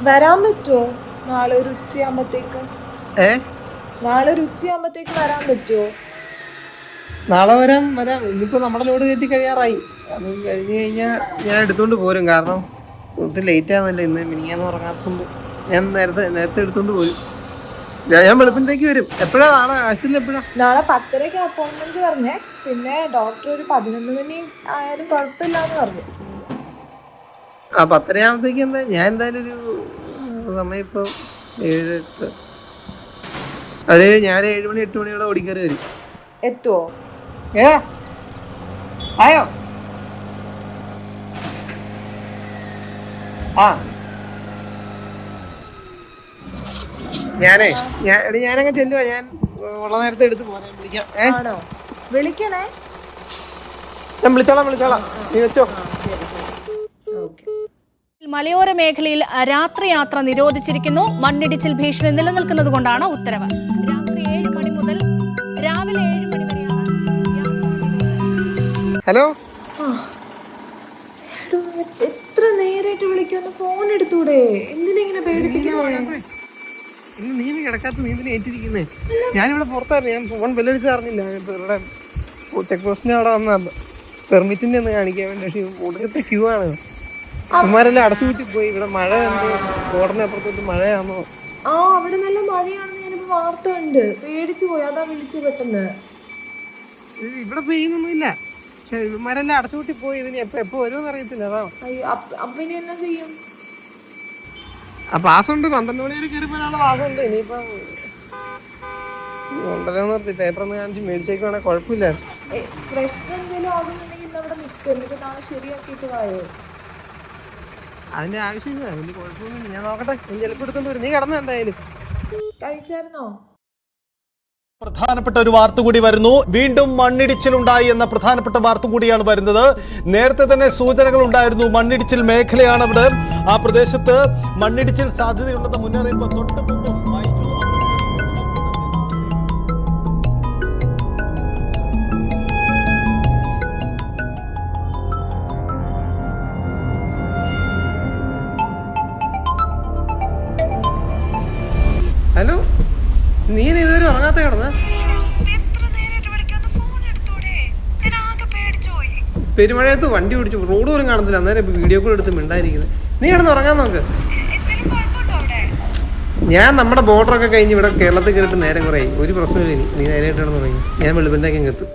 വരാൻ പറ്റുമോ നാളെ ഒരു ഉച്ചയാകുമ്പത്തേക്ക്? നാളെ ഒരു ഉച്ചയാകുമ്പത്തേക്ക് വരാൻ പറ്റുമോ? നാളെ വരാം. ഇന്നിപ്പോ നമ്മുടെ ലോഡ് കയറ്റി കഴിയാറായി. അത് കഴിഞ്ഞ് കഴിഞ്ഞാൽ ഞാൻ എടുത്തോണ്ട് പോരും. കാരണം ഒത്തിരി ലേറ്റ് ആവുന്നില്ല. ഇന്ന് മിനിങ്ങാന്ന് ഉറങ്ങാത്തോണ്ട് ഞാൻ നേരത്തെ എടുത്തോണ്ട് പോരും. ഞാൻ വെളുപ്പിനത്തേക്ക് വരും. എപ്പോഴാ നാളെ ആശുപത്രിയിൽ? എപ്പോഴാ? നാളെ 10:30 അപ്പോയിന്റ്മെന്റ് പറഞ്ഞേ. പിന്നെ ഡോക്ടർ ഒരു 11 മണി ആയാലും കുഴപ്പമില്ലാന്ന് പറഞ്ഞു. 10:30 ആകുമ്പത്തേക്ക് എന്താ? ഞാൻ എന്തായാലും ഒരു സമയം ഇപ്പൊ 7-8 ഞാൻ 7 മണി 8 മണിയോടെ ഓടിക്കറി വരും. എത്തുവോ? ആയോ? ഞാനങ്ങ് ചെല്ലുവാ. ഞാൻ ഉള്ള നേരത്തെ എടുത്ത് പോരാൻ വിളിക്കാം. ആണോ? വിളിക്കണേ. ഞാൻ വിളിച്ചോളാം. നീ വെച്ചോ. മലയോര മേഖലയിൽ രാത്രിയാത്ര നിരോധിച്ചിരിക്കുന്നു. മണ്ണിടിച്ചിൽ ഭീഷണി നിലനിൽക്കുന്നത് കൊണ്ടാണ് ഉത്തരവ്. രാത്രി 7 മണി മുതൽ രാവിലെ 7 മണി വരെയാണ്. ഹലോ. എത്ര നേരായിട്ട് വിളിക്കുന്നു? ഫോൺ എടുത്തൂടെ? എന്തിനെങ്ങനെ പേടിപ്പിക്കുന്നേ? ഇന്ന് നീ കിടക്കാത്ത നീന്തിനെ ഏറ്റിരിക്കുന്നേ. ഞാനിവിടെ പുറത്തായിരുന്നു. ഞാൻ ഫോൺ ബെല്ലടിച്ച് അറിഞ്ഞില്ല. ഇവിടെ ചെക്ക് പോസ്റ്റിന് അവിടെ വന്ന പെർമിറ്റിന്റെ ഒന്ന് കാണിക്കാൻ വേണ്ടി. പക്ഷേ ഒടുക്കത്തെ ക്യൂ ആണ്. അവന്മാരെല്ലാം അടച്ചുപൂട്ടി പോയി. ഇവിടെ മഴ ബോർഡറിന് അപ്പുറത്തോട്ട് മഴയാണോ? അവിടെ നല്ല മഴയാണെന്ന് ഞാനിപ്പോ വാർത്ത കണ്ട് പേടിച്ചു പോയി. അതാ വിളിച്ചു പെട്ടെന്ന്. ഇവിടെ പെയ്യുന്നൊന്നുമില്ല. പക്ഷെ ഇവന്മാരെല്ലാം അടച്ചുപൂട്ടി പോയി. ഇതിന് എപ്പോ വരുമെന്ന് അറിയത്തില്ല. അതാണ്. അപ്പൊ ഇനി എന്നാ ചെയ്യും? പാസ്സുണ്ട്. 12 മണി വരെ കയറി പോകാനുള്ള പാസ്സുണ്ട്. ഇനിയിപ്പോ കൊണ്ടുവരാൻ നിർത്തി പേപ്പർ ഒന്ന് കാണിച്ച് മേടിച്ചേക്കുവാണെങ്കിൽ കുഴപ്പമില്ല. പ്രശ്നം എന്തെങ്കിലും ആകുന്നുണ്ടെങ്കിൽ ഇന്ന് അവിടെ നിൽക്കും. എന്നിട്ട് നാളെ ശരിയാക്കിയിട്ട് വായോ. അതിന്റെ ആവശ്യമില്ല. വലിയ കുഴപ്പമൊന്നുമില്ല. ഞാൻ നോക്കട്ടെ. നീ ചിലപ്പോൾ എടുത്തോണ്ട് വരും. നീ കിടന്നു എന്തായാലും. കഴിച്ചായിരുന്നോ? പ്രധാനപ്പെട്ട ഒരു വാർത്ത കൂടി വരുന്നു. വീണ്ടും മണ്ണിടിച്ചിലുണ്ടായി എന്ന പ്രധാനപ്പെട്ട വാർത്ത കൂടിയാണ് വരുന്നത്. നേരത്തെ തന്നെ സൂചനകൾ ഉണ്ടായിരുന്നു. മണ്ണിടിച്ചിൽ മേഖലയാണ് അവിടെ. ആ പ്രദേശത്ത് മണ്ണിടിച്ചിൽ സാധ്യതയുണ്ടെന്ന മുന്നറിയിപ്പ് തൊട്ട് മുമ്പും ഹലോ. നീ ഇതുവരെ ഉറങ്ങാത്ത കിടന്ന? പെരുമഴയത്ത് വണ്ടി ഓടിച്ചു. റോഡ് പോലും കാണത്തില്ല. അന്നേരം വീഡിയോ കോൾ എടുത്ത് മിണ്ടായിരിക്കുന്നത്. നീ കിടന്ന് ഉറങ്ങാൻ നോക്ക്. ഞാൻ നമ്മുടെ ബോർഡറൊക്കെ കഴിഞ്ഞ് ഇവിടെ കേരളത്തിൽ കയറിയിട്ട് നേരം കുറേ. ഒരു പ്രശ്നമില്ല. നീ നേരായിട്ട് കിടന്ന് തുടങ്ങി. ഞാൻ വെളുപ്പിൻ്റെയൊക്കെ എത്തും.